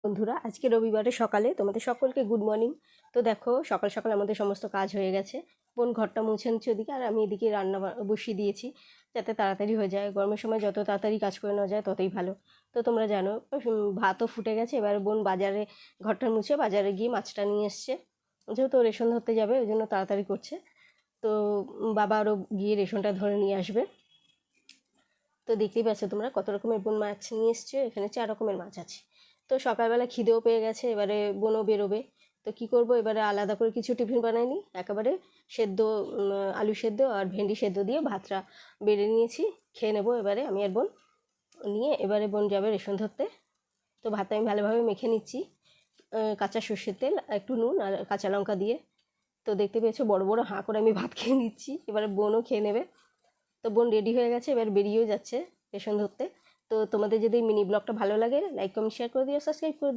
বন্ধুরা, আজকে রবিবারের সকালে তোমাদের সকলকে গুড মর্নিং। তো দেখো, সকাল সকাল আমাদের সমস্ত কাজ হয়ে গেছে। বোন ঘরটা মুছে নিচ্ছে ওদিকে, আর আমি এদিকে রান্না বসিয়ে দিয়েছি যাতে তাড়াতাড়ি হয়ে যায়। গরমের সময় যত তাড়াতাড়ি কাজ করে নেওয়া যায় ততই ভালো। তো তোমরা জানো, ভাতও ফুটে গেছে। এবার বোন বাজারে ঘরটা মুছে বাজারে গিয়ে মাছটা নিয়ে এসছে, যেহেতু রেশন ধরতে যাবে ওই জন্য তাড়াতাড়ি করছে। তো বাবা আরও গিয়ে রেশনটা ধরে নিয়ে আসবে। তো দেখতেই পাচ্ছ তোমরা কত রকমের বোন মাছ নিয়ে এসছে। এখানে 4 রকমের মাছ আছে। তো সকালবেলা খিদেও পেয়ে গেছে, এবারে বোনও বেরোবে। তো কি করব, এবারে আলাদা করে কিছু টিফিন বানাইনি, একেবারে সেদ্ধ আলু সেদ্ধ আর ভেন্ডি সেদ্ধ দিয়ে ভাতটা বেড়ে নিয়েছি, খেয়ে নেবো এবারে আমি আর বোন। নিয়ে এবারে বোন যাবে রেশন ধরতে। তো ভাতটা আমি ভালোভাবে মেখে নিচ্ছি, কাঁচা সর্ষের তেল, একটু নুন আর কাঁচা লঙ্কা দিয়ে। তো দেখতে পেয়েছো বড় বড় হাঁ করে আমি ভাত খেয়ে নিচ্ছি, এবারে বোনও খেয়ে নেবে। তো বোন রেডি হয়ে গেছে, এবার বেরিয়েও যাচ্ছে রেশন ধরতে। তো তোমাদের যদি মিনি ব্লগটা ভালো লাগে, লাইক কমেন্ট শেয়ার করে দিও, সাবস্ক্রাইব করে দিও।